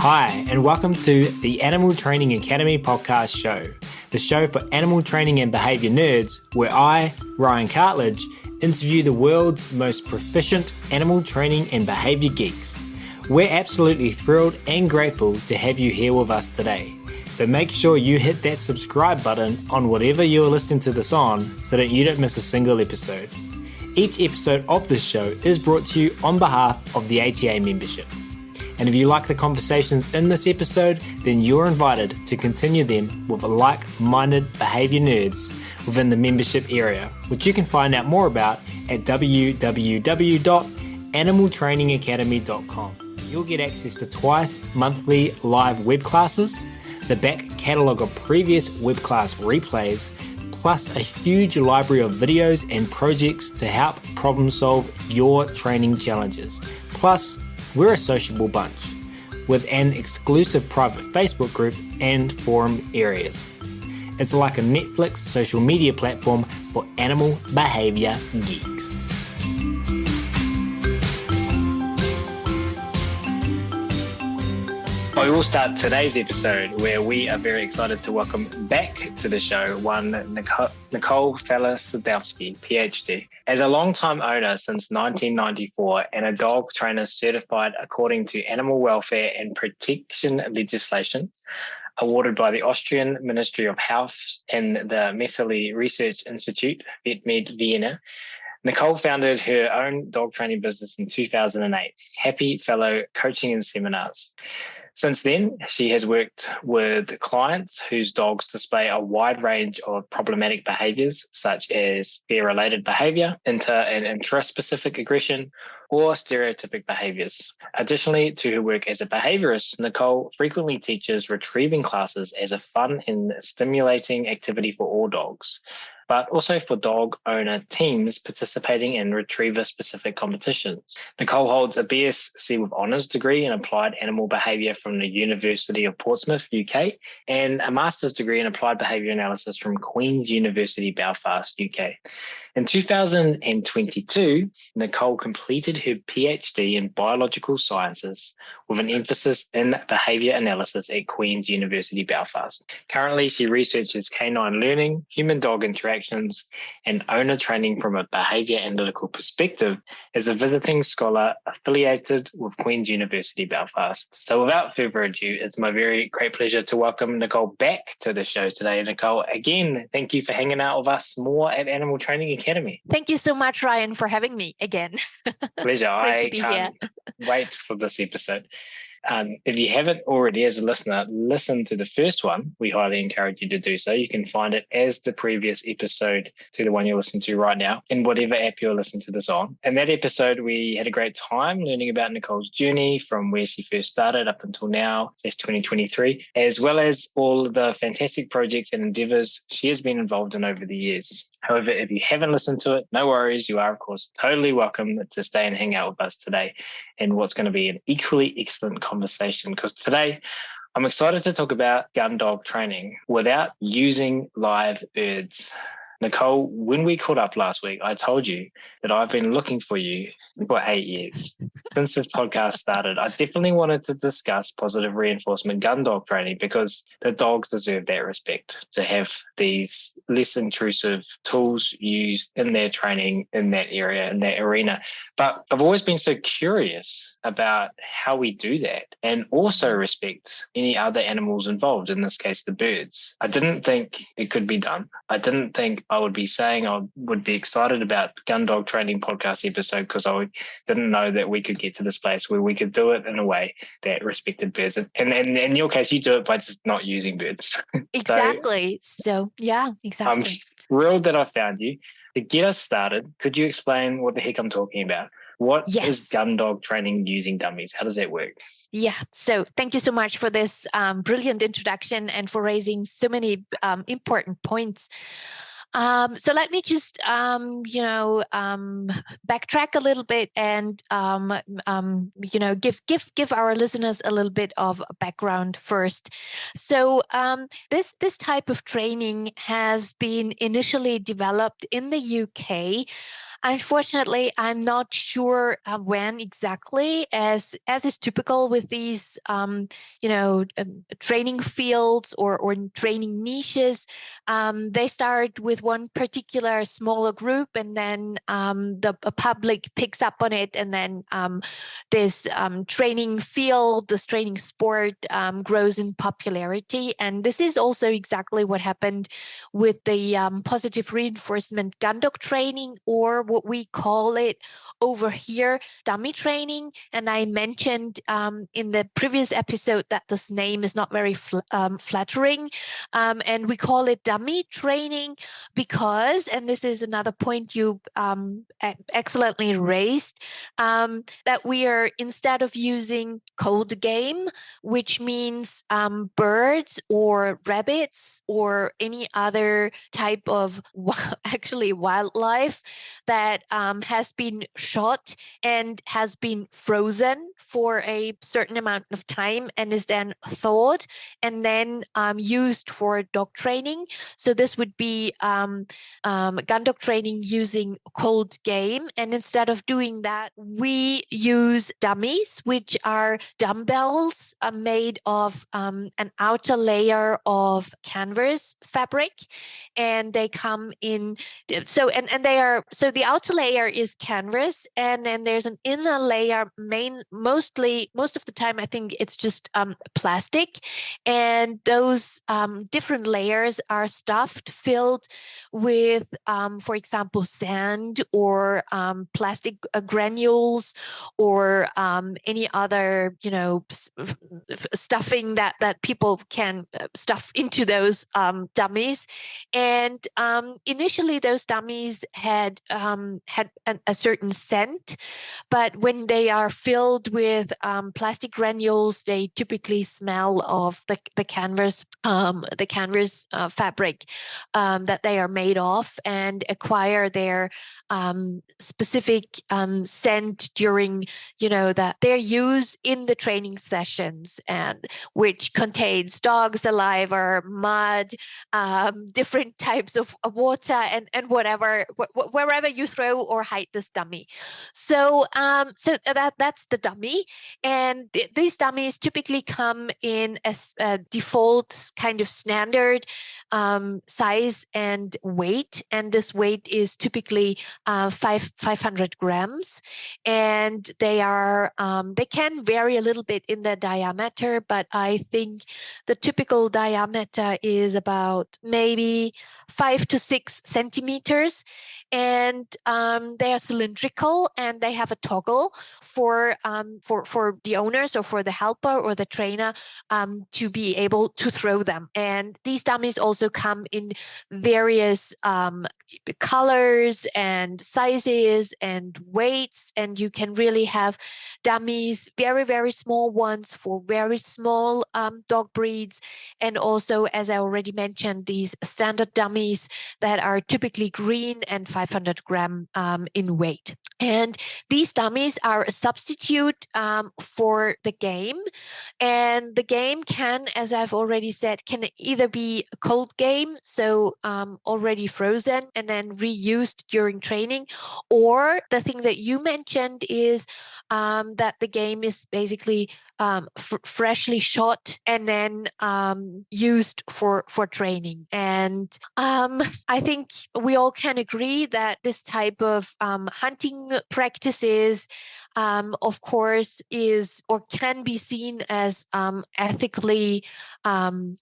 Hi, and welcome to the Animal Training Academy podcast show, the show for animal training and behaviour nerds, where I, Ryan Cartledge, interview the world's most proficient animal training and behaviour geeks. We're absolutely thrilled and grateful to have you here with us today. So make sure you hit that subscribe button on whatever you're listening to this on so that you don't miss a single episode. Each episode of this show is brought to you on behalf of the ATA membership. And if you like the conversations in this episode, then you're invited to continue them with like-minded behaviour nerds within the membership area, which you can find out more about at www.animaltrainingacademy.com. You'll get access to twice monthly live web classes, the back catalogue of previous web class replays, plus a huge library of videos and projects to help problem solve your training challenges. Plus, we're a sociable bunch with an exclusive private Facebook group and forum areas. It's like a Netflix social media platform for animal behaviour geeks. I will start today's episode where we are very excited to welcome back to the show one Nicole Pfaller-Sadovsky, PhD. As a long-time owner since 1994 and a dog trainer certified according to animal welfare and protection legislation, awarded by the Austrian Ministry of Health and the Messeli Research Institute, VetMed Vienna, Nicole founded her own dog training business in 2008, Happy Fellow Coaching and Seminars. Since then, she has worked with clients whose dogs display a wide range of problematic behaviours, such as fear-related behaviour, inter- and intraspecific aggression, or stereotypic behaviours. Additionally to her work as a behaviourist, Nicole frequently teaches retrieving classes as a fun and stimulating activity for all dogs, but also for dog owner teams participating in retriever-specific competitions. Nicole holds a BSc with honours degree in applied animal behaviour from the University of Portsmouth, UK, and a master's degree in applied behaviour analysis from Queen's University, Belfast, UK. In 2022, Nicole completed her PhD in biological sciences with an emphasis in behaviour analysis at Queen's University, Belfast. Currently, she researches canine learning, human-dog interactions, and owner training from a behaviour analytical perspective as a visiting scholar affiliated with Queen's University, Belfast. So without further ado, it's my very great pleasure to welcome Nicole back to the show today. Nicole, again, thank you for hanging out with us more at Animal Training Academy. Thank you so much, Ryan, for having me again. Pleasure. I can't wait for this episode. If you haven't already, as a listener, listen to the first one. We highly encourage you to do so. You can find it as the previous episode to the one you're listening to right now in whatever app you're listening to this on. In that episode, we had a great time learning about Nicole's journey from where she first started up until now, that's 2023, as well as all the fantastic projects and endeavours she has been involved in over the years. However, if you haven't listened to it, no worries. You are, of course, totally welcome to stay and hang out with us today in what's going to be an equally excellent conversation, because today I'm excited to talk about gun dog training without using live birds. Nicole, when we caught up last week, I told you that I've been looking for you for 8 years. Since this podcast started, I definitely wanted to discuss positive reinforcement gun dog training because the dogs deserve that respect, to have these less intrusive tools used in their training in that area, in that arena. But I've always been so curious about how we do that and also respect any other animals involved, in this case, the birds. I didn't think it could be done. I didn't think I would be saying I would be excited about gun dog training podcast episode because I didn't know that we could get to this place where we could do it in a way that respected birds. And in your case, you do it by just not using birds. Exactly. So yeah, exactly. I'm thrilled that I found you. To get us started, could you explain what the heck I'm talking about? What is gun dog training using dummies? How does that work? Yeah, so thank you so much for this brilliant introduction and for raising so many important points. So let me just, backtrack a little bit and, give our listeners a little bit of background first. So this type of training has been initially developed in the UK Unfortunately, I'm not sure when exactly, as is typical with these, training fields or training niches. They start with one particular smaller group, and then the public picks up on it, and then this training field, this training sport grows in popularity. And this is also exactly what happened with the positive reinforcement gun dog training, or what we call it over here, dummy training. And I mentioned in the previous episode that this name is not very flattering, and we call it dummy training because, and this is another point you excellently raised, that we are, instead of using cold game, which means birds or rabbits or any other type of actually wildlife that has been shot and has been frozen for a certain amount of time and is then thawed and then used for dog training. So this would be gun dog training using cold game. And instead of doing that, we use dummies, which are dumbbells made of an outer layer of canvas fabric, and they come in. So the outer layer is canvas, and then there's an inner layer. Most of the time, I think it's just plastic, and those different layers are stuffed, filled with, for example, sand or plastic granules or any other, stuffing that people can stuff into those dummies. And initially, those dummies had a certain scent, but when they are filled with plastic granules, they typically smell of the canvas fabric that they are made of, and acquire their specific scent during their use in the training sessions, and which contains dog saliva, mud, different types of water, and whatever wherever you throw or hide this dummy. So that's the dummy, and these dummies typically come in as a default kind of standard size and weight, and this weight is typically 500 grams, and they can vary a little bit in their diameter, but I think the typical diameter is about maybe 5 to 6 centimeters, and they are cylindrical, and they have a toggle for the owners or for the helper or the trainer to be able to throw them. And these dummies also come in various colors and sizes and weights, and you can really have dummies, very, very small ones for very small dog breeds, and also, as I already mentioned, these standard dummies that are typically green and 500 gram in weight. And these dummies are a substitute for the game, and the game can, as I've already said, can either be a cold game, so already frozen and then reused during training, or the thing that you mentioned is that the game is basically freshly shot and then used for training. And I think we all can agree that this type of hunting practices, of course, is or can be seen as ethically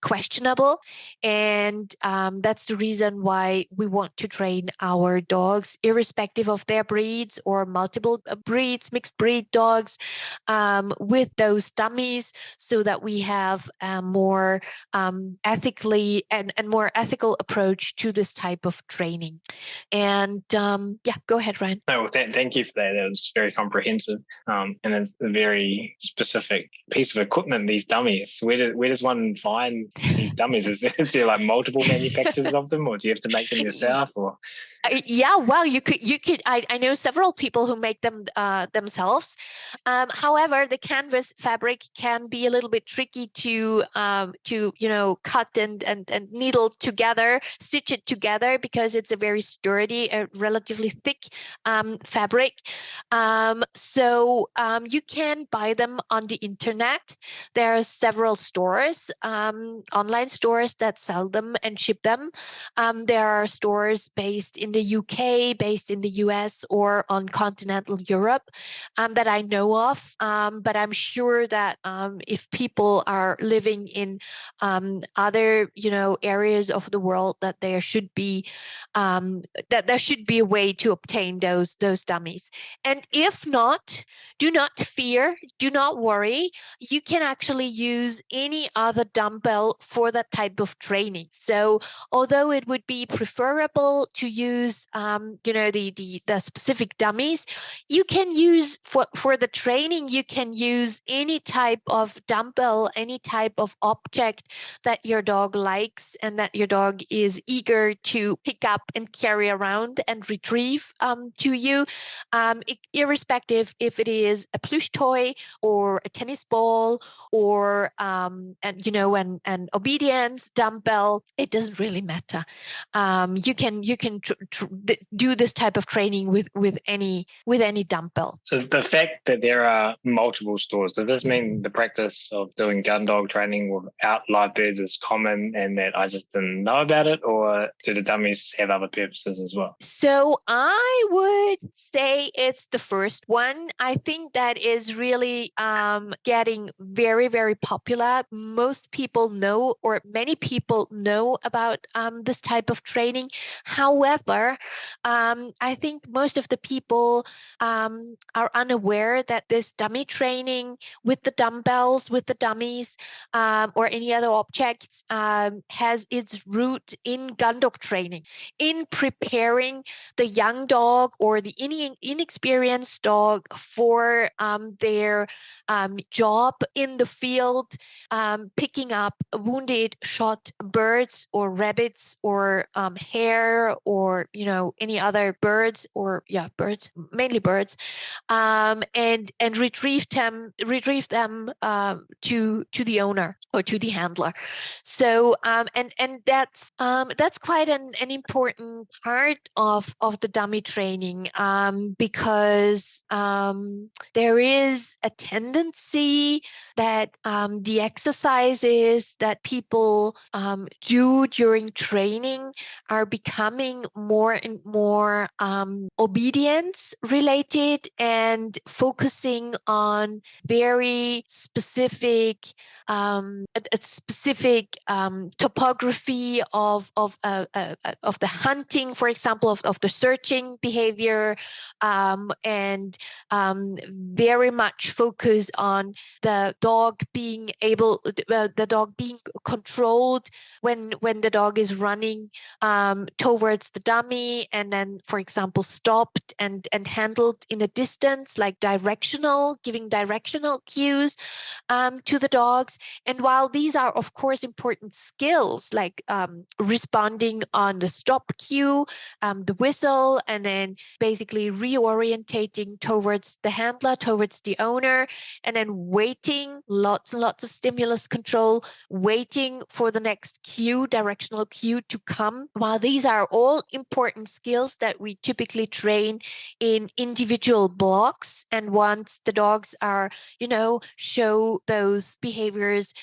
questionable, and that's the reason why we want to train our dogs, irrespective of their breeds or multiple breeds, mixed breed dogs, with those dummies, so that we have a more ethically and more ethical approach to this type of training. And yeah, go ahead, Ryan. No, thank you for that. That was very comprehensive. expensive, and it's a very specific piece of equipment, these dummies. Where does one find these dummies? Is there like multiple manufacturers of them, or do you have to make them yourself? Or Yeah, well, you could. I know several people who make them themselves. However, the canvas fabric can be a little bit tricky to cut and needle together, stitch it together, because it's a very sturdy, relatively thick fabric. So you can buy them on the internet. There are several stores, online stores that sell them and ship them. There are stores based in the UK, based in the US, or on continental Europe that I know of. But I'm sure that if people are living in other, areas of the world, that there should be a way to obtain those dummies. And if not, do not fear, do not worry. You can actually use any other dumbbell for that type of training. So although it would be preferable to use, the specific dummies, you can use for the training, you can use any type of dumbbell, any type of object that your dog likes and that your dog is eager to pick up and carry around and retrieve to you, irrespective if it is a plush toy or a tennis ball or an obedience dumbbell. It doesn't really matter. You can do this type of training with any dumbbell. so the fact that there are multiple stores, does this mean the practice of doing gun dog training without live birds is common and that I just didn't know about it, or do the dummies have other purposes as well? So I would say it's the first one. I think that is really getting very, very popular. Most people know, or many people know about this type of training. However, I think most of the people are unaware that this dummy training with the dumbbells, with the dummies, or any other objects has its root in gun dog training, in preparing the young dog or the inexperienced dog for their job in the field, picking up wounded, shot birds or rabbits or hare or any other birds, or birds, mainly birds, and retrieve them to the owner or to the handler. So and that's quite an important part of the dummy training, because there is a tendency that the exercises that people do during training are becoming more and more obedience related and focusing on very specific a specific topography of the hunting, for example, of the searching behavior, and very much focus on the dog being controlled when the dog is running towards the dummy, and then, for example, stopped and handled in a distance, like giving directional cues to the dogs. And while these are, of course, important skills, like responding on the stop cue, the whistle, and then basically reorientating towards the handler, towards the owner, and then waiting, lots and lots of stimulus control, waiting for the next cue, directional cue to come. While these are all important skills that we typically train in individual blocks, and once the dogs are, show those behaviors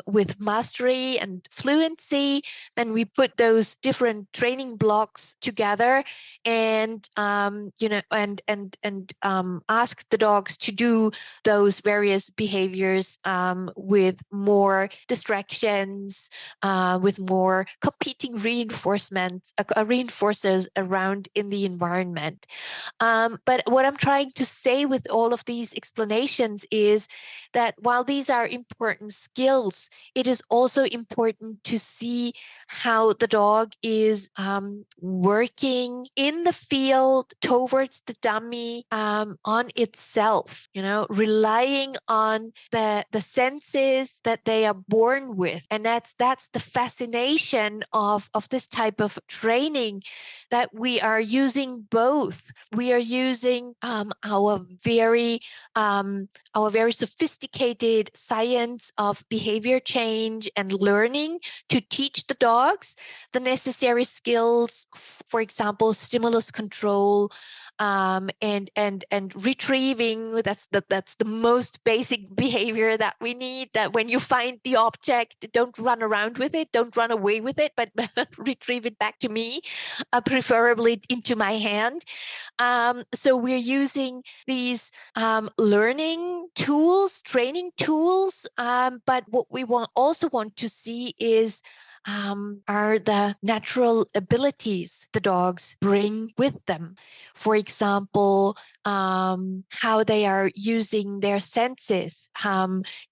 with mastery and fluency, then we put those different training blocks together and ask the dogs to do those various behaviors with more distractions, with more competing reinforcers around in the environment. But what I'm trying to say with all of these explanations is that while these are important skills, it is also important to see how the dog is working in the field towards the dummy on itself, relying on the senses that they are born with. And that's the fascination of this type of training, that we are using both. We are using our very sophisticated science of behavior change and learning to teach the dogs the necessary skills, for example, stimulus control, and retrieving. That's the most basic behavior that we need, that when you find the object, don't run around with it, don't run away with it, but retrieve it back to me, preferably into my hand. So we're using these learning tools, training tools, but what we also want to see is are the natural abilities the dogs bring with them. For example, how they are using their senses.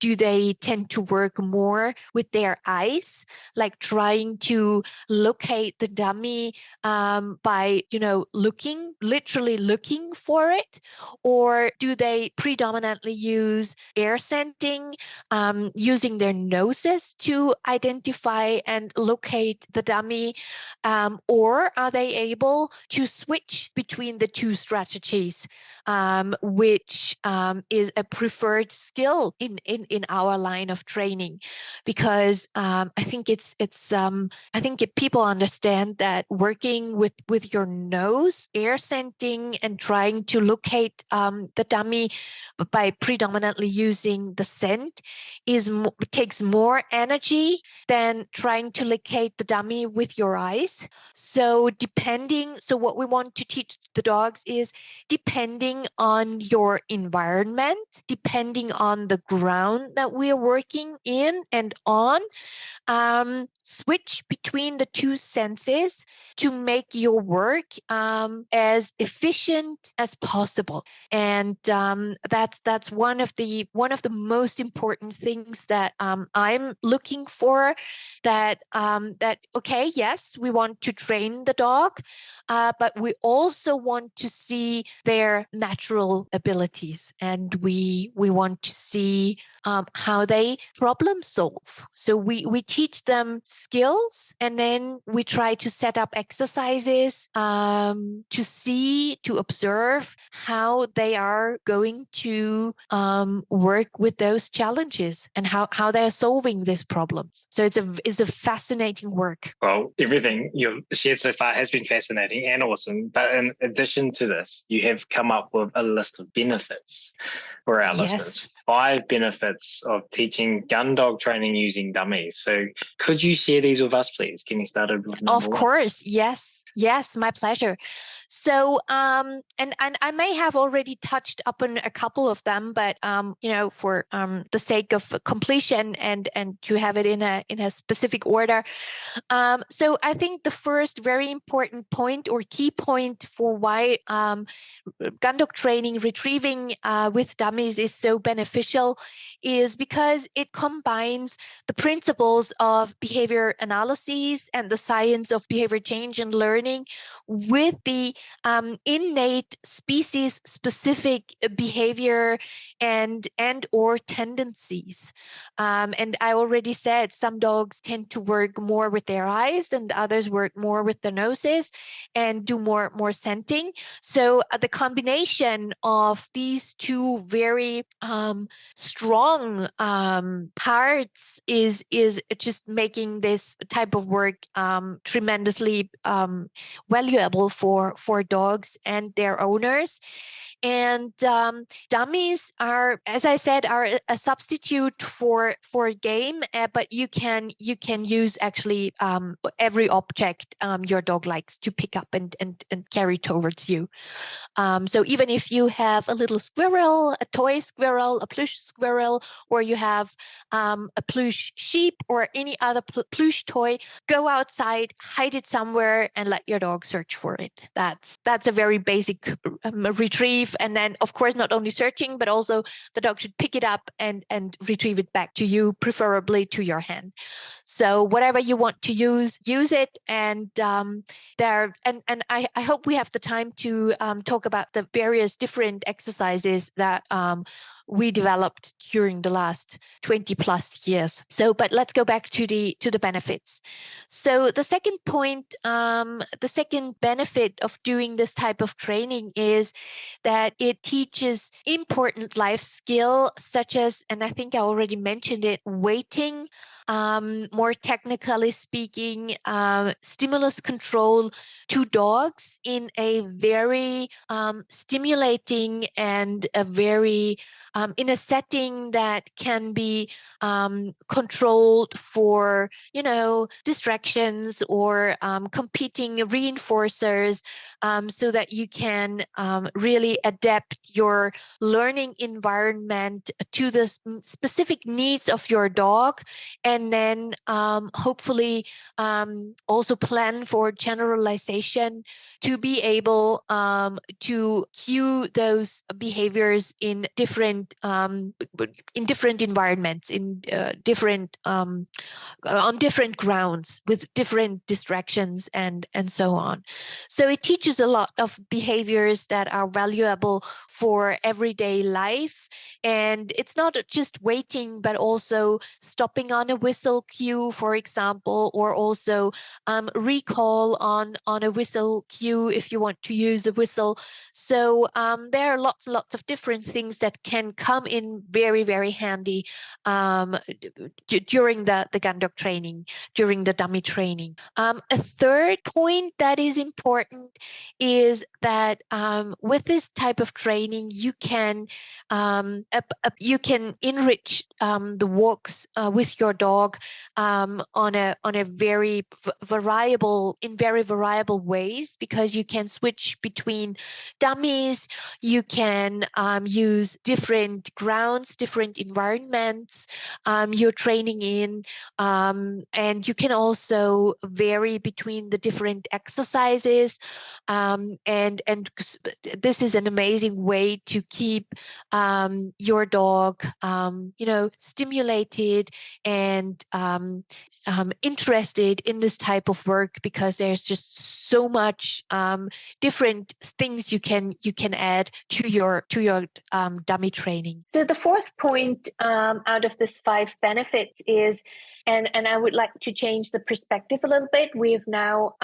Do they tend to work more with their eyes, like trying to locate the dummy by, literally looking for it? Or do they predominantly use air scenting, using their noses to identify and locate the dummy? Or are they able to switch between the two strategies, which is a preferred skill in our line of training? Because I think I think if people understand that working with your nose, air scenting, and trying to locate the dummy by predominantly using the scent takes more energy than trying to locate the dummy with your eyes. So what we want to teach the dogs is, depending on your environment, depending on the ground that we are working in and on, switch between the two senses to make your work as efficient as possible. And that's one of the most important things that I'm looking for. That okay, yes, we want to train the dog, but we also want to see their natural abilities, and we want to see how they problem solve. So we teach them skills, and then we try to set up exercises to observe how they are going to work with those challenges and how they are solving these problems. So it's a fascinating work. Well, everything you've shared so far has been fascinating and awesome. But in addition to this, you have come up with a list of benefits for our listeners. 5 benefits of teaching gun dog training using dummies. So could you share these with us, please? Getting started with number 1. Of course, yes, my pleasure. So, and I may have already touched upon a couple of them, but for the sake of completion and to have it in a specific order. So I think the first very important point or key point for why gun dog training, retrieving with dummies, is so beneficial is because it combines the principles of behavior analysis and the science of behavior change and learning with the innate species-specific behavior and or tendencies. And I already said some dogs tend to work more with their eyes and others work more with their noses and do more scenting. So the combination of these two very strong parts is just making this type of work tremendously valuable for dogs and their owners. And dummies are, as I said, are a substitute for a game, but you can use actually every object your dog likes to pick up and carry towards you. So even if you have a little squirrel, a toy squirrel, a plush squirrel, or you have a plush sheep or any other plush toy, go outside, hide it somewhere, and let your dog search for it. That's a very basic retrieve retrieve, and then of course not only searching, but also the dog should pick it up and retrieve it back to you, preferably to your hand. So whatever you want to use it. And I hope we have the time to talk about the various different exercises that we developed during the last 20 plus years. So, but let's go back to the benefits. So the second point, the second benefit of doing this type of training is that it teaches important life skill, such as, and I think I already mentioned it, waiting, more technically speaking, stimulus control to dogs in a very stimulating and a very in a setting that can be controlled for, distractions or competing reinforcers, so that you can really adapt your learning environment to the specific needs of your dog, and then hopefully also plan for generalization to be able to cue those behaviors in different environments, in different on different grounds with different distractions and so on. So it teaches a lot of behaviors that are valuable for everyday life. And it's not just waiting, but also stopping on a whistle cue, for example, or also recall on a whistle cue if you want to use a whistle. So there are lots and lots of different things that can come in very, very handy during the gun dog training, during the dummy training. A third point that is important is that with this type of training, you can enrich the walks with your dog on a very variable ways, because you can switch between dummies, you can use different grounds, different environments you're training in, and you can also vary between the different exercises, and this is an amazing way to keep your dog stimulated and interested in this type of work, because there's just so much different things you can add to your dummy training. So the fourth point out of this 5 benefits is, and I would like to change the perspective a little bit. We've now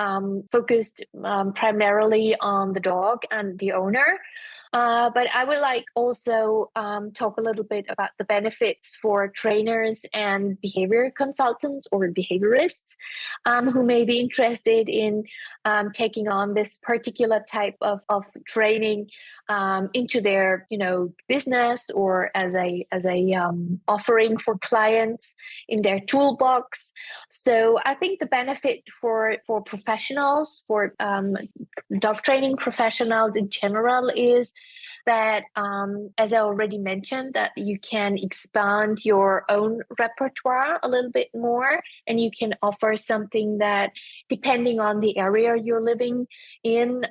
focused primarily on the dog and the owner. But I would like also talk a little bit about the benefits for trainers and behavior consultants or behaviorists who may be interested in taking on this particular type of training into their business, or as a offering for clients in their toolbox. So I think the benefit for professionals, for dog training professionals in general, is that, as I already mentioned, that you can expand your own repertoire a little bit more, and you can offer something that, depending on the area you're living in,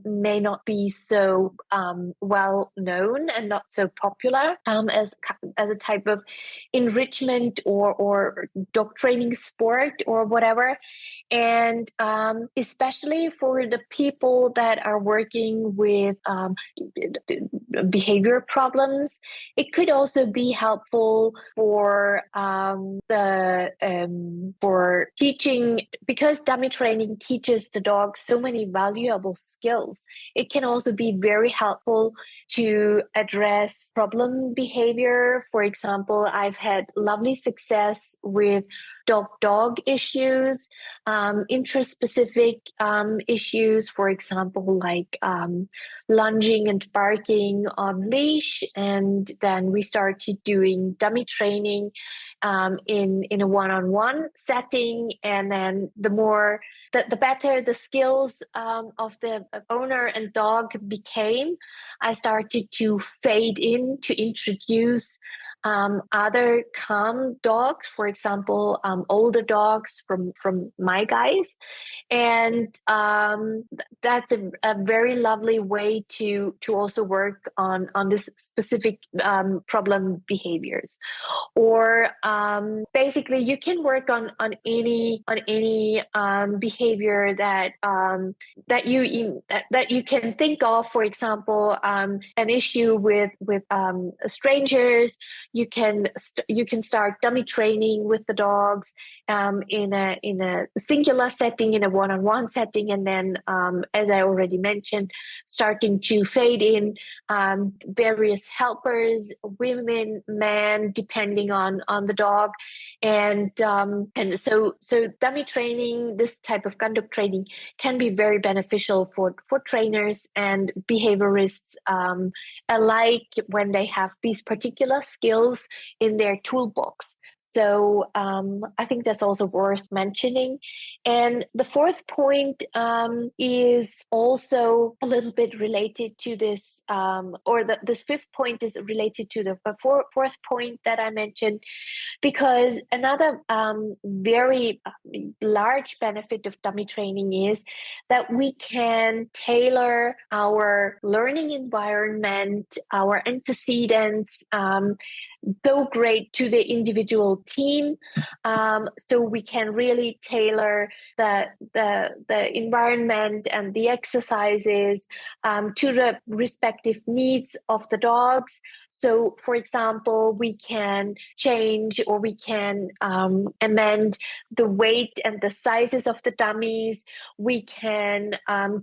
may not be so well known and not so popular as a type of enrichment or dog training sport or whatever. And especially for the people that are working with behavior problems, it could also be helpful for for teaching, because dummy training teaches the dog so many valuable skills. It can also be very helpful to address problem behavior. For example, I've had lovely success with dog issues, interest-specific issues, for example, like lunging and barking on leash. And then we started doing dummy training in a one-on-one setting. And then the better the skills of the owner and dog became, I started to fade in to introduce other calm dogs, for example, older dogs from my guys. And that's a very lovely way to also work on this specific problem behaviors. Or basically, you can work on any behavior that you can think of. For example, an issue with strangers. You can start dummy training with the dogs in a singular setting, in a one-on-one setting, and then as I already mentioned, starting to fade in various helpers, women, men, depending on the dog. And so dummy training, this type of conduct training, can be very beneficial for trainers and behaviorists alike when they have these particular skills in their toolbox. So I think that's also worth mentioning. And the fourth point is also a little bit related to this, this fifth point is related to the fourth point that I mentioned, because another very large benefit of dummy training is that we can tailor our learning environment, our antecedents, go great to the individual team, so we can really tailor the environment and the exercises to the respective needs of the dogs. So, for example, we can change or we can amend the weight and the sizes of the dummies. We can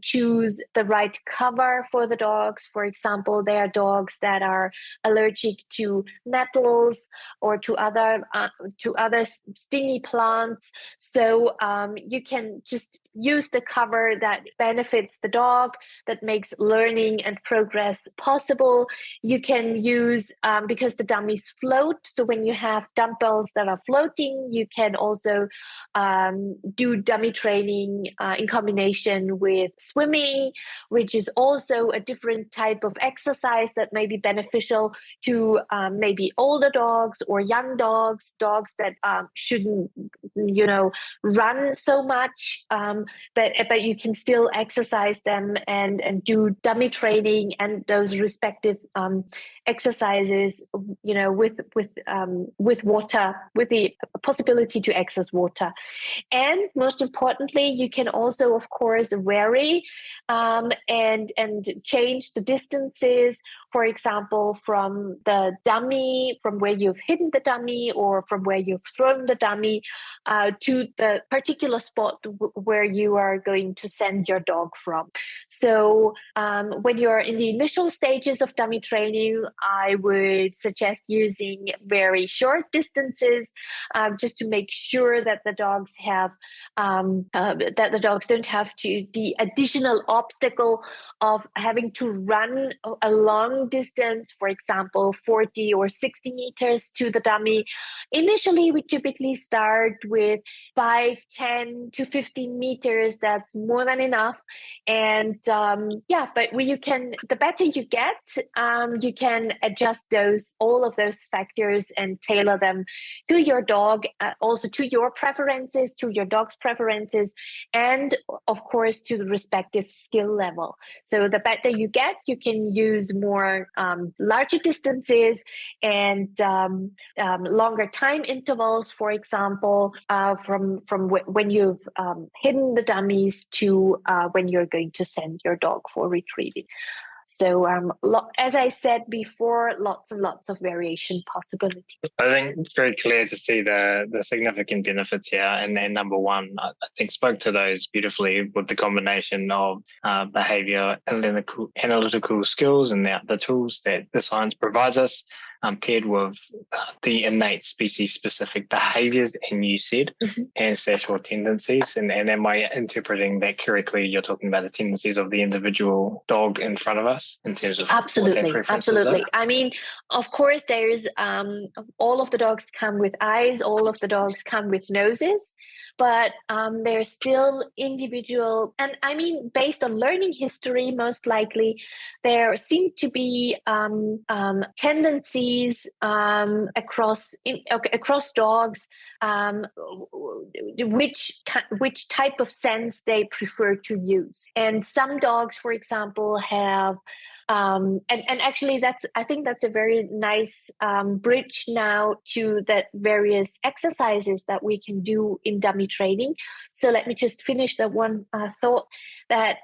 choose the right cover for the dogs. For example, there are dogs that are allergic to nettles or to other stingy plants. So you can just use the cover that benefits the dog, that makes learning and progress possible. You can use, because the dummies float, so when you have dumbbells that are floating, you can also do dummy training in combination with swimming, which is also a different type of exercise that may be beneficial to maybe older dogs or young dogs that shouldn't, run so much, but you can still exercise them and do dummy training and those respective exercises, with water, with the possibility to access water. And most importantly, you can also, of course, vary and change the distances, for example, from the dummy, from where you've hidden the dummy or from where you've thrown the dummy to the particular spot where you are going to send your dog from. So when you're in the initial stages of dummy training, I would suggest using very short distances just to make sure that the dogs have that the dogs don't have the additional obstacle of having to run a long distance, for example, 40 or 60 meters to the dummy. Initially, we typically start with 5, 10 to 15 meters. That's more than enough. And but the better you get, you can adjust all of those factors and tailor them to your dog, also to your preferences, to your dog's preferences, and of course to the respective skill level. So the better you get, you can use more larger distances and longer time intervals, for example, from when you've hidden the dummies to when you're going to send your dog for retrieving. So as I said before, lots and lots of variation possibilities. I think it's very clear to see the significant benefits here. And number one, I think spoke to those beautifully with the combination of behavior, analytical skills and the tools that the science provides us, paired with the innate species-specific behaviors, and you said, ancestral tendencies. And am I interpreting that correctly? You're talking about the tendencies of the individual dog in front of us in terms of absolutely. I mean, of course, there's all of the dogs come with eyes, all of the dogs come with noses. but there's still individual, and I mean, based on learning history, most likely, there seem to be tendencies across dogs, which type of sense they prefer to use. And some dogs, for example, have and actually I think that's a very nice bridge now to the various exercises that we can do in dummy training. So let me just finish that one thought, that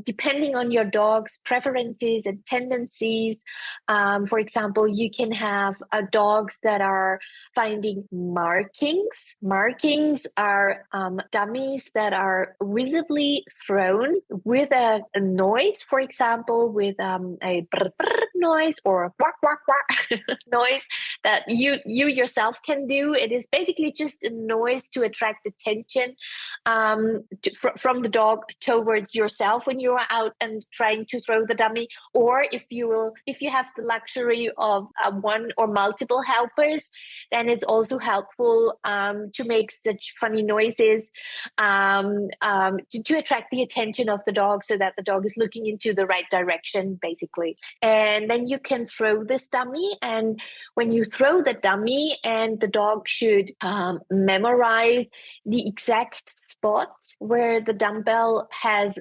depending on your dog's preferences and tendencies, for example, you can have dogs that are finding markings. Markings are dummies that are visibly thrown with a noise, for example, with a brr, brr noise or a quack, quack, quack noise that you yourself can do. It is basically just a noise to attract attention from the dog towards yourself when you are out and trying to throw the dummy. Or if you have the luxury of one or multiple helpers, then it's also helpful to make such funny noises to attract the attention of the dog, so that the dog is looking into the right direction, basically. And then you can throw this dummy, and when you throw the dummy, and the dog should memorize the exact spot where the dumbbell has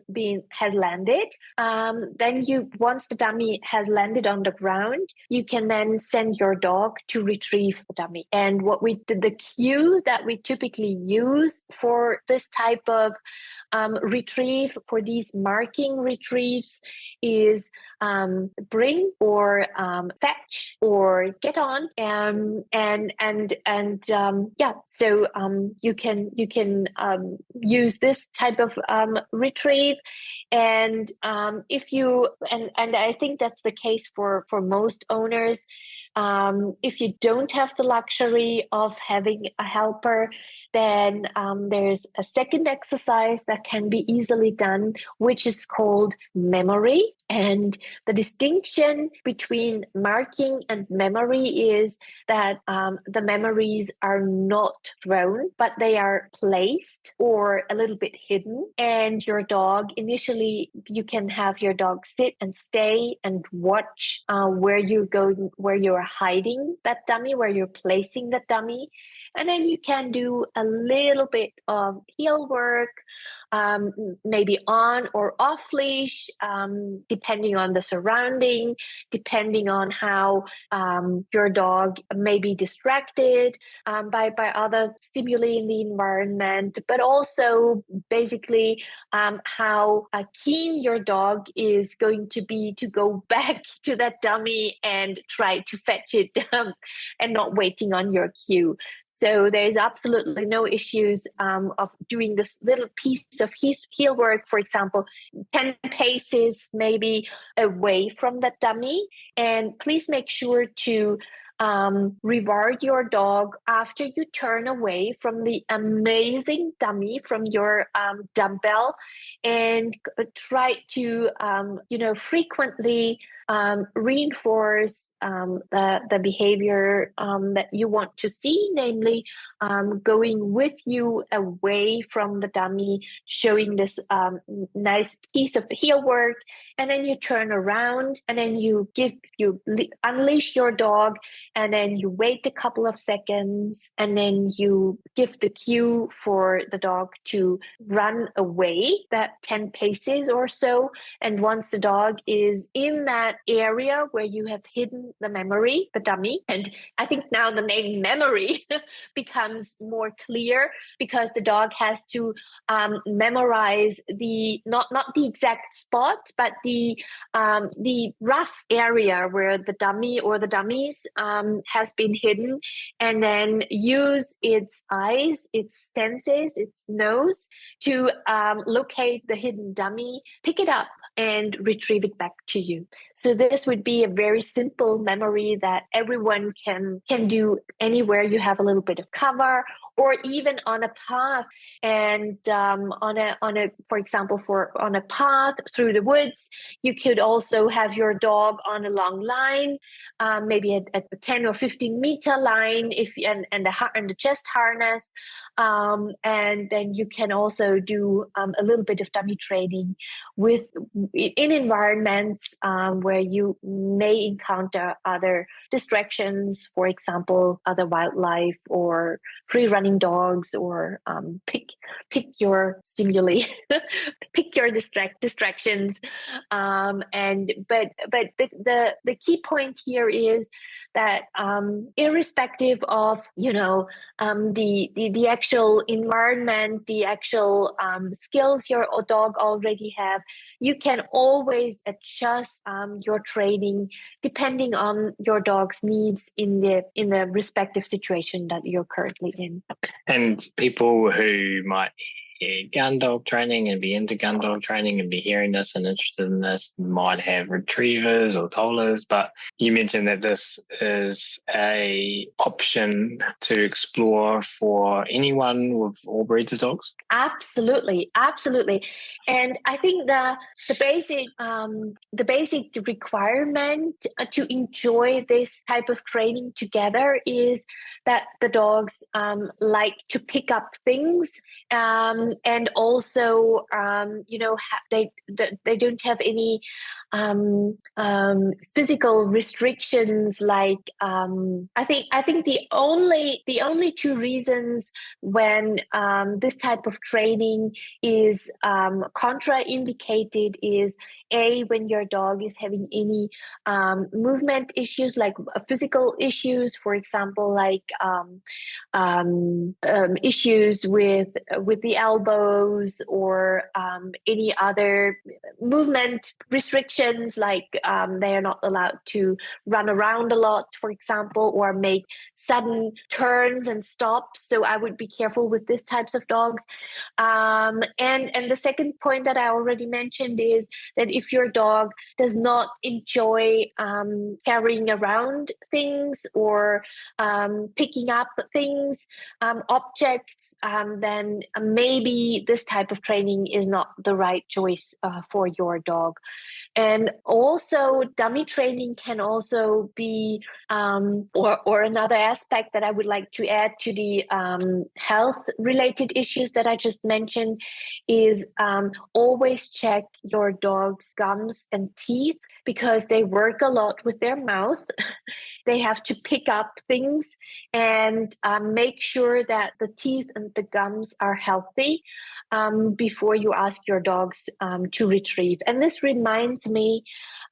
landed. Then once the dummy has landed on the ground, you can then send your dog to retrieve the dummy. And the cue that we typically use for this type of retrieve, for these marking retrieves, is bring or fetch or get on, so you can use this type of retrieve, and I think that's the case for most owners. If you don't have the luxury of having a helper, then there's a second exercise that can be easily done, which is called memory. And the distinction between marking and memory is that the memories are not thrown, but they are placed or a little bit hidden. And your dog, initially, you can have your dog sit and stay and watch where you're going, where you're hiding that dummy, where you're placing that dummy. And then you can do a little bit of heel work, maybe on or off leash, depending on the surrounding, depending on how your dog may be distracted by other stimuli in the environment, but also basically how keen your dog is going to be to go back to that dummy and try to fetch it and not waiting on your cue. So there's absolutely no issues of doing this little piece of heel work, for example, 10 paces maybe away from the dummy. And please make sure to reward your dog after you turn away from the amazing dummy, from your dumbbell, and try to frequently reinforce the behavior that you want to see, namely going with you away from the dummy, showing this nice piece of heel work, and then you turn around, and then you unleash your dog, and then you wait a couple of seconds, and then you give the cue for the dog to run away that 10 paces or so. And once the dog is in that area where you have hidden the memory, the dummy, and I think now the name memory becomes more clear, because the dog has to memorize not the exact spot, but the rough area where the dummy or the dummies has been hidden, and then use its eyes, its senses, its nose to locate the hidden dummy, pick it up, and retrieve it back to you. So this would be a very simple memory that everyone can do anywhere you have a little bit of cover, or even on a path. And on a path through the woods, you could also have your dog on a long line, maybe a 10 or 15 meter line, and the chest harness, And then you can also do a little bit of dummy training in environments where you may encounter other distractions, for example, other wildlife or free running dogs, or pick your stimuli, pick your distractions. But the key point here is that irrespective of the actual environment, the actual skills your dog already have, you can always adjust your training depending on your dog's needs in the respective situation that you're currently in. And people who might hear gun dog training and be into gun dog training and be hearing this and interested in this might have retrievers or tollers, but you mentioned that this is a option to explore for anyone with all breeds of dogs. Absolutely. And I think the basic requirement to enjoy this type of training together is that the dogs like to pick up things, and also they don't have any physical restrictions. Like I think the only two reasons when this type of training is contraindicated is when your dog is having any movement issues, like physical issues, for example, like issues with the elbows, or any other movement restrictions, like they are not allowed to run around a lot, for example, or make sudden turns and stops. So I would be careful with these types of dogs. And the second point that I already mentioned is that if your dog does not enjoy carrying around things or picking up things, objects, then maybe this type of training is not the right choice for your dog. And also dummy training can also be, or another aspect that I would like to add to the health related issues that I just mentioned is always check your dog's gums and teeth, because they work a lot with their mouth. They have to pick up things, and make sure that the teeth and the gums are healthy before you ask your dogs to retrieve. And this reminds me,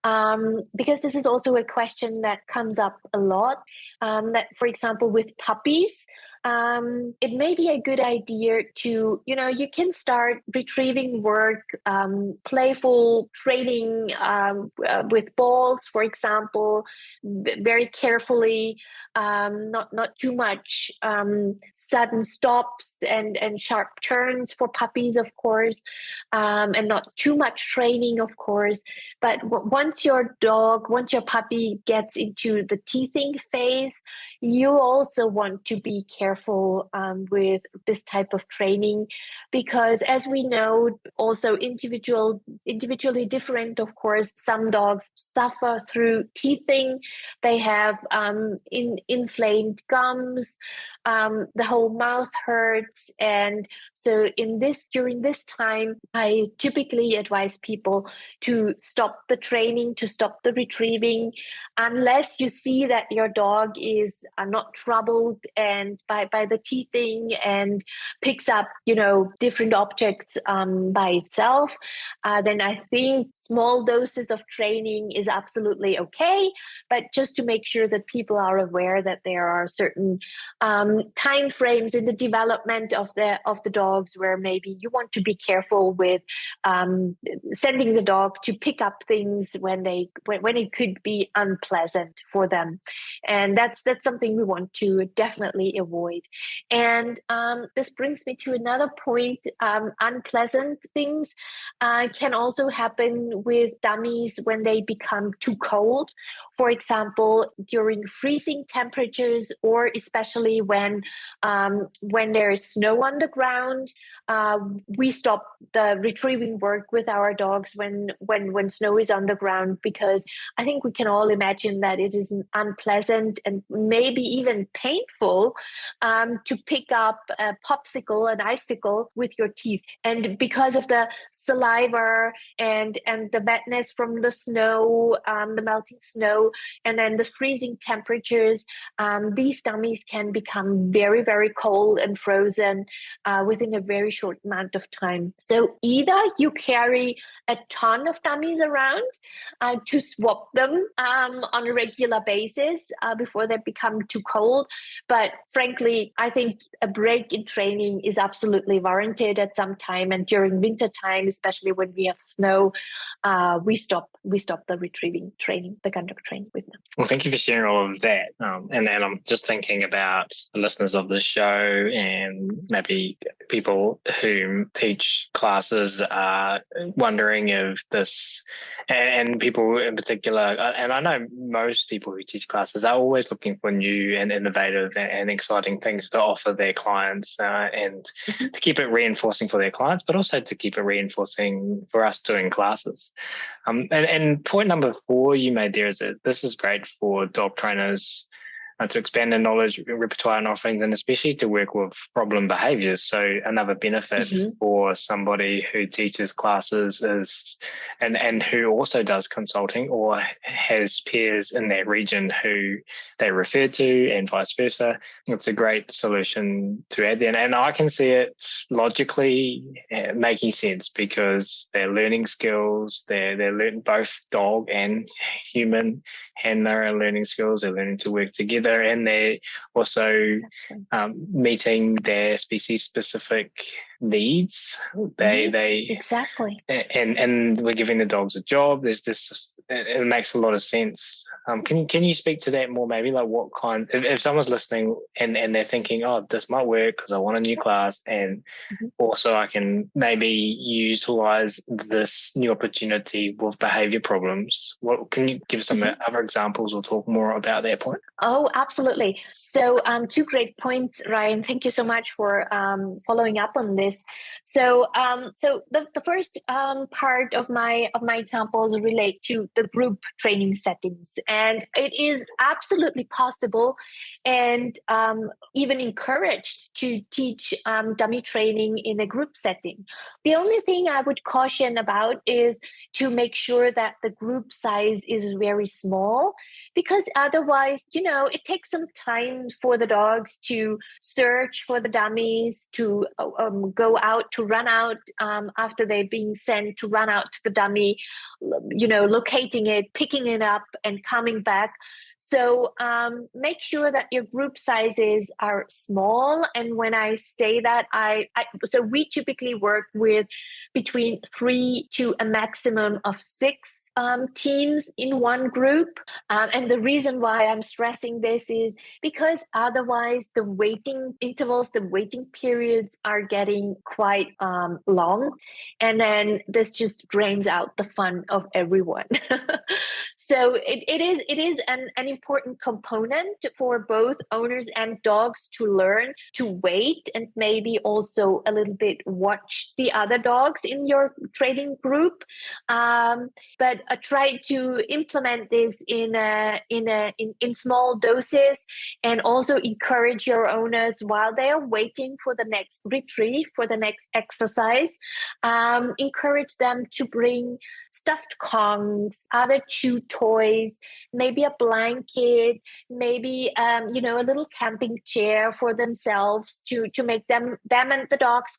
because this is also a question that comes up a lot, that, for example, with puppies, it may be a good idea to, you can start retrieving work, playful training with balls, for example, very carefully, not too much sudden stops and sharp turns for puppies, of course, and not too much training, of course. But once your puppy gets into the teething phase, you also want to be careful with this type of training, because as we know, also individually different, of course. Some dogs suffer through teething. They have inflamed gums. The whole mouth hurts, and so during this time, I typically advise people to stop the training, to stop the retrieving, unless you see that your dog is not troubled and by the teething and picks up different objects by itself. Then I think small doses of training is absolutely okay, but just to make sure that people are aware that there are certain time frames in the development of the dogs where maybe you want to be careful with sending the dog to pick up things when it could be unpleasant for them, and that's something we want to definitely avoid. And this brings me to another point. Unpleasant things can also happen with dummies when they become too cold. For example, during freezing temperatures, or especially when when there is snow on the ground, we stop the retrieving work with our dogs when snow is on the ground, because I think we can all imagine that it is unpleasant and maybe even painful to pick up a popsicle, an icicle with your teeth. And because of the saliva and the wetness from the snow, the melting snow, and then the freezing temperatures, these dummies can become very, very cold and frozen within a very short amount of time. So either you carry a ton of dummies around to swap them on a regular basis before they become too cold. But frankly, I think a break in training is absolutely warranted at some time. And during winter time, especially when we have snow, we stop the retrieving training, the conduct training with them. Well, thank you for sharing all of that. And then I'm just thinking about the listeners of the show and maybe people who teach classes are wondering if this, and people in particular, and I know most people who teach classes are always looking for new and innovative and exciting things to offer their clients and to keep it reinforcing for their clients, but also to keep it reinforcing for us doing classes. And point number 4 you made there is that this is great for dog trainers to expand their knowledge, repertoire and offerings, and especially to work with problem behaviors. So another benefit for somebody who teaches classes is, and who also does consulting or has peers in that region who they refer to and vice versa. It's a great solution to add there. And I can see it logically making sense because they're learning skills, they're learning both dog and human handler are learning skills, they're learning to work together, and they're also meeting their species specific needs. Exactly. And we're giving the dogs a job. There's this, it makes a lot of sense. Can you speak to that more? Maybe like what kind, if someone's listening and they're thinking, oh, this might work because I want a new class, and also I can maybe utilize this new opportunity with behavior problems. What can you give some other examples or talk more about that point? Oh, absolutely. So 2 great points, Ryan. Thank you so much for following up on this. So the first part of my examples relate to the group training settings, and it is absolutely possible and even encouraged to teach dummy training in a group setting. The only thing I would caution about is to make sure that the group size is very small, because otherwise, it takes some time for the dogs to search for the dummies, to go out, to run out after they're being sent, to run out to the dummy, locating it, picking it up and coming back. So make sure that your group sizes are small. And when I say that, so we typically work with between 3 to a maximum of 6 teams in one group. And the reason why I'm stressing this is because otherwise the waiting intervals, the waiting periods are getting quite long. And then this just drains out the fun of everyone. So it is an important component for both owners and dogs to learn to wait and maybe also a little bit watch the other dogs in your training group. But try to implement this in small doses, and also encourage your owners while they are waiting for the next retrieve, for the next exercise. Encourage them to bring stuffed Kongs, other chew toys, maybe a blanket, maybe a little camping chair for themselves to make them and the dogs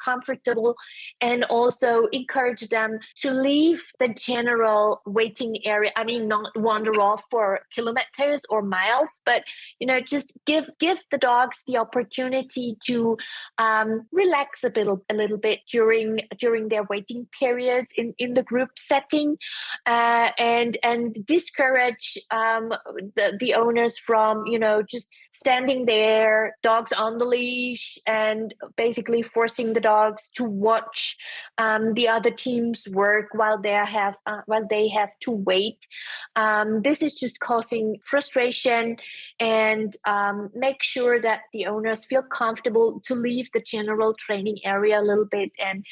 comfortable, and also encourage them to leave the general waiting area. I mean, not wander off for kilometers or miles, but just give the dogs the opportunity to relax a little bit during their waiting periods in the group group setting, and discourage the owners from, just standing there, dogs on the leash, and basically forcing the dogs to watch the other team's work while they have to wait. This is just causing frustration, and make sure that the owners feel comfortable to leave the general training area a little bit, and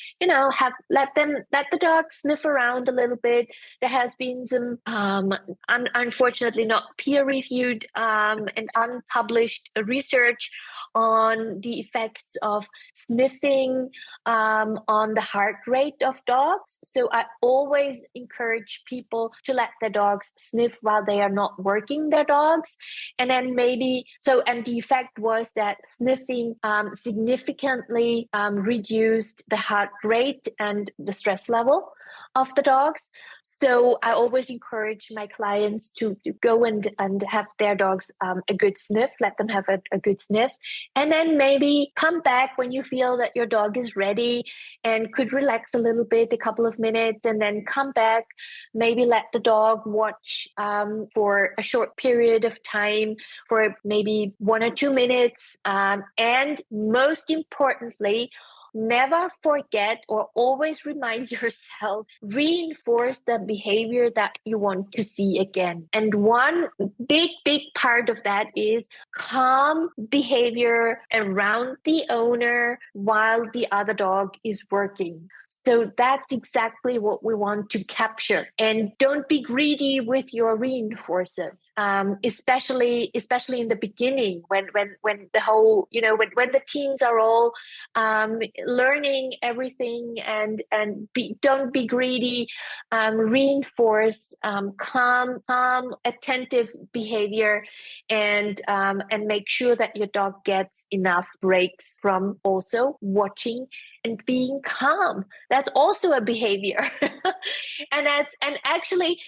let the dog sniff around a little bit. There has been some unfortunately not peer-reviewed and unpublished research on the effects of sniffing on the heart rate of dogs. So I always encourage people to let their dogs sniff while they are not working their dogs. And then and the effect was that sniffing significantly reduced the heart rate and the stress level of the dogs. So I always encourage my clients to go and have their dogs a good sniff, let them have a good sniff, and then maybe come back when you feel that your dog is ready and could relax a little bit, a couple of minutes, and then come back, maybe let the dog watch for a short period of time, for maybe 1 or 2 minutes, and most importantly, never forget, or always remind yourself, reinforce the behavior that you want to see again. And one big part of that is calm behavior around the owner while the other dog is working. So that's exactly what we want to capture. And don't be greedy with your reinforcers, especially in the beginning, when the whole, when the teams are all learning everything, and don't be greedy. Reinforce calm, attentive behavior, and make sure that your dog gets enough breaks from also watching and being calm. That's also a behavior. and actually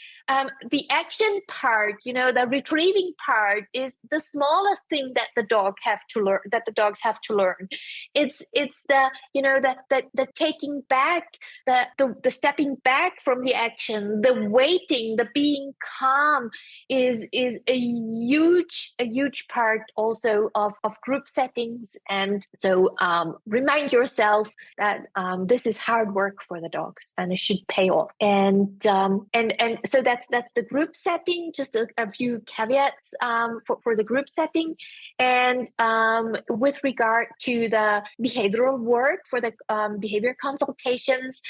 the action part, the retrieving part, is the smallest thing that the dogs have to learn. It's the the taking back, the stepping back from the action, the waiting, the being calm is a huge part also of group settings. And so remind yourself that this is hard work for the dogs, and it should pay off. And so that's the group setting. Just a few caveats for the group setting. And with regard to the behavioral work for the behavior consultations,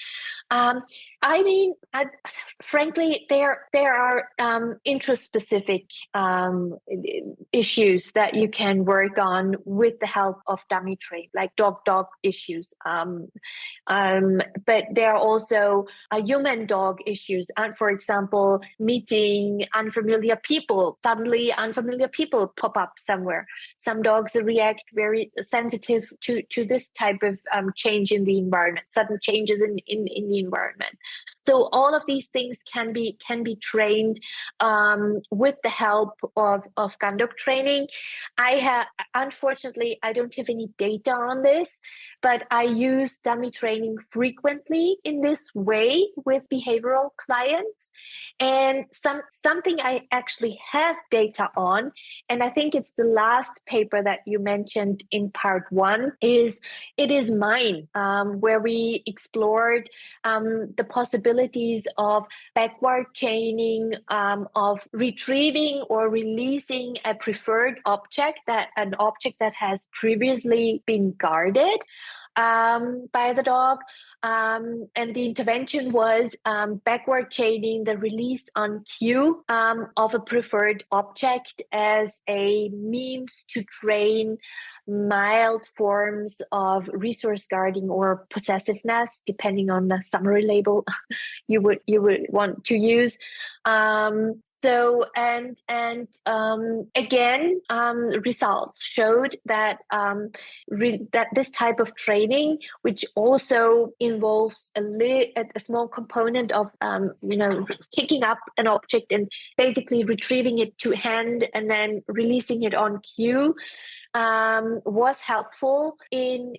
frankly, there are interest-specific issues that you can work on with the help of dummy train, like dog issues. But there are also human-dog issues. And for example, meeting unfamiliar people. Suddenly, unfamiliar people pop up somewhere. Some dogs react very sensitive to this type of change in the environment, sudden changes in the environment. So all of these things can be trained with the help of conduct training. Unfortunately, I don't have any data on this, but I use dummy training frequently in this way with behavioral clients. And something I actually have data on, and I think it's the last paper that you mentioned in part 1, is It Is Mine, where we explored the possibilities of backward chaining, of retrieving or releasing a preferred object, an object that has previously been guarded by the dog. And the intervention was backward chaining the release on cue of a preferred object as a means to train mild forms of resource guarding or possessiveness, depending on the summary label you would want to use. Again, results showed that that this type of training, which also involves a small component of picking up an object and basically retrieving it to hand and then releasing it on cue, was helpful in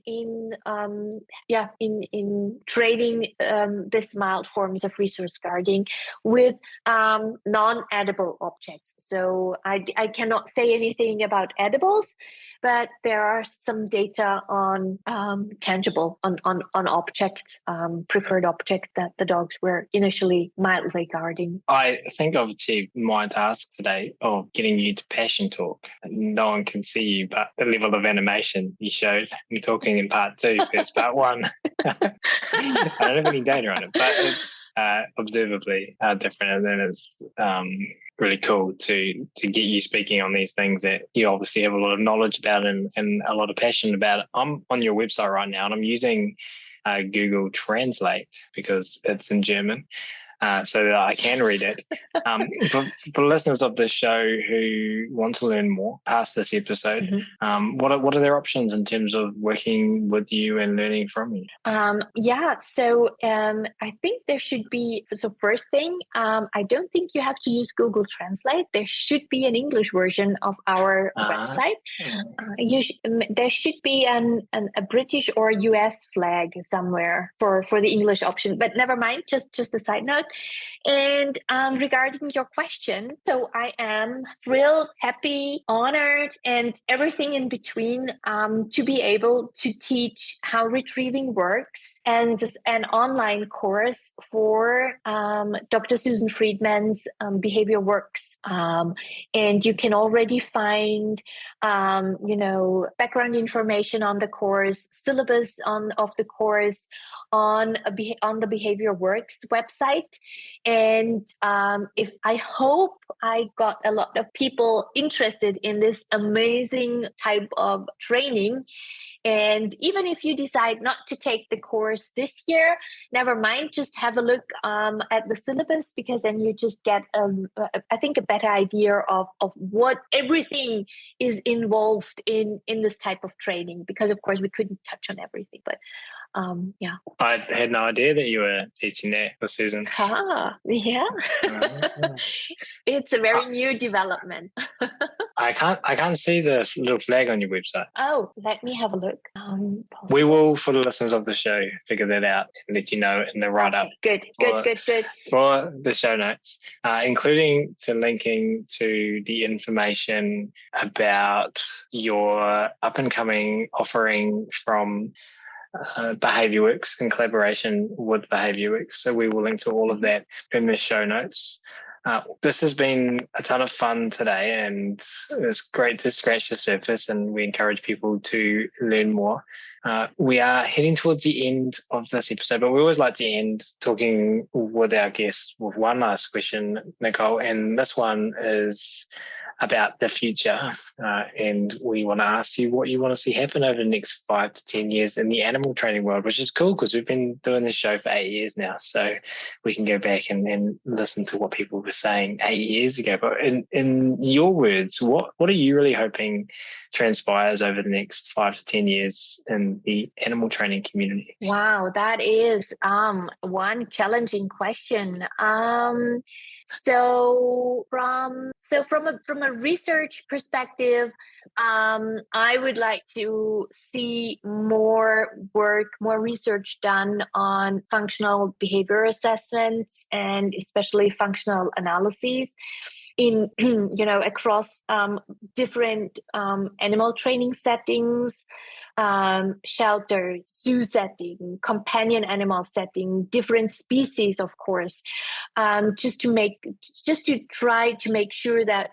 training this mild forms of resource guarding with non-edible objects. So I cannot say anything about edibles, but there are some data on tangible on objects, preferred objects that the dogs were initially mildly guarding. I think I've achieved my task today of getting you to passion talk. No one can see you, but the level of animation you showed me talking in part 2, because part 1, I don't have any data on it, but it's observably different, and then it's really cool to get you speaking on these things that you obviously have a lot of knowledge about and a lot of passion about. I'm on your website right now, and I'm using Google Translate because it's in German. So that I can read it. For listeners of this show who want to learn more past this episode, what are their options in terms of working with you and learning from you? So I think there should be, so first thing, I don't think you have to use Google Translate. There should be an English version of our website. There should be a British or US flag somewhere for the English option, but never mind, just a side note. And regarding your question, so I am thrilled, happy, honored, and everything in between to be able to teach how retrieving works, and an online course for Dr. Susan Friedman's Behavior Works. And you can already find background information on the course, syllabus of the course on the Behavior Works website. And if I hope I got a lot of people interested in this amazing type of training. And even if you decide not to take the course this year, never mind, just have a look at the syllabus, because then you just get, I think, a better idea of what everything is involved in this type of training, because of course we couldn't touch on everything, but I had no idea that you were teaching that for Susan. It's a very new development. I can't see the little flag on your website. Oh, let me have a look. We will, for the listeners of the show, figure that out and let you know in the write-up. Okay, good. For the show notes, including linking to the information about your up-and-coming offering from BehaviourWorks in collaboration with BehaviourWorks. So we will link to all of that in the show notes. This has been a ton of fun today, and it's great to scratch the surface, and we encourage people to learn more. We are heading towards the end of this episode, but we always like to end talking with our guests with one last question, Nicole, and this one is about the future, and we want to ask you what you want to see happen over the next 5 to 10 years in the animal training world, which is cool because we've been doing this show for 8 years now, so we can go back and listen to what people were saying 8 years ago. But in your words, what are you really hoping transpires over the next 5 to 10 years in the animal training community? Wow, that is one challenging question. So from a research perspective, I would like to see more research done on functional behavior assessments and especially functional analyses in across different animal training settings, shelter, zoo setting, companion animal setting, different species, of course, just to try to make sure that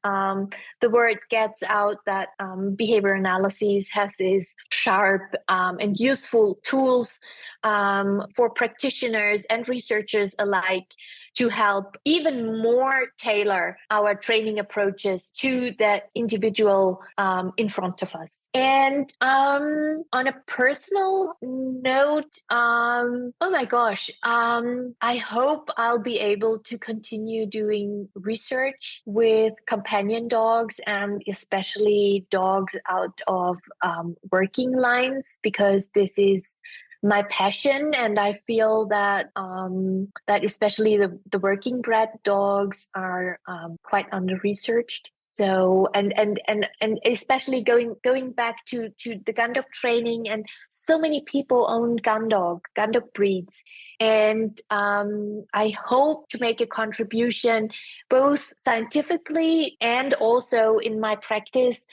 the word gets out that behavior analysis has these sharp and useful tools for practitioners and researchers alike to help even more tailor our training approaches to that individual in front of us. And on a personal note, oh my gosh, I hope I'll be able to continue doing research with companion dogs and especially dogs out of working lines, because this is my passion, and I feel that that especially the working bred dogs are quite under researched. So and especially going back to the gun dog training, and so many people own gun dog breeds. And I hope to make a contribution both scientifically and also in my practice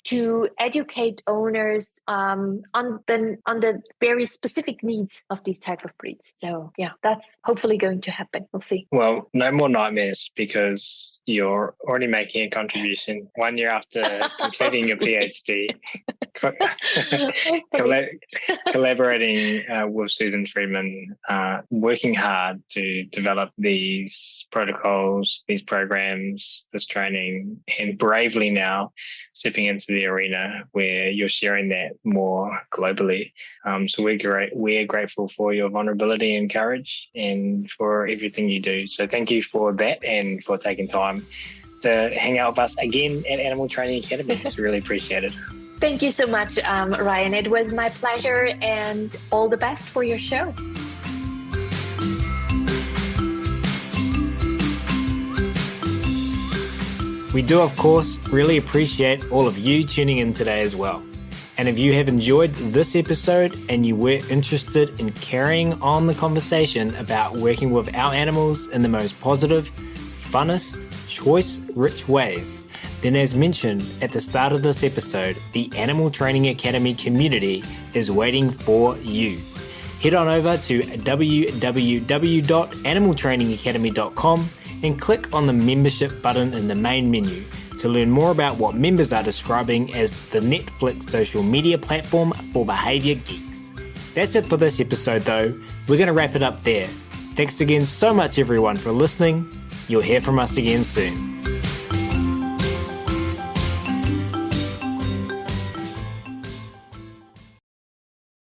to educate owners on the very specific needs of these type of breeds. So yeah, that's hopefully going to happen. We'll see. Well, no more nightmares, because you're already making a contribution 1 year after completing your PhD. Collaborating with Susan Friedman, working hard to develop these protocols, these programs, this training, and bravely now stepping into the arena where you're sharing that more globally. So we're grateful for your vulnerability and courage and for everything you do. So thank you for that and for taking time to hang out with us again at Animal Training Academy. It's really appreciated. Thank you so much, Ryan. It was my pleasure, and all the best for your show. We do, of course, really appreciate all of you tuning in today as well. And if you have enjoyed this episode and you were interested in carrying on the conversation about working with our animals in the most positive, funnest, choice-rich ways, then as mentioned at the start of this episode, the Animal Training Academy community is waiting for you. Head on over to www.animaltrainingacademy.com and click on the membership button in the main menu to learn more about what members are describing as the Netflix social media platform for behavior geeks. That's it for this episode though. We're going to wrap it up there. Thanks again so much everyone for listening. You'll hear from us again soon.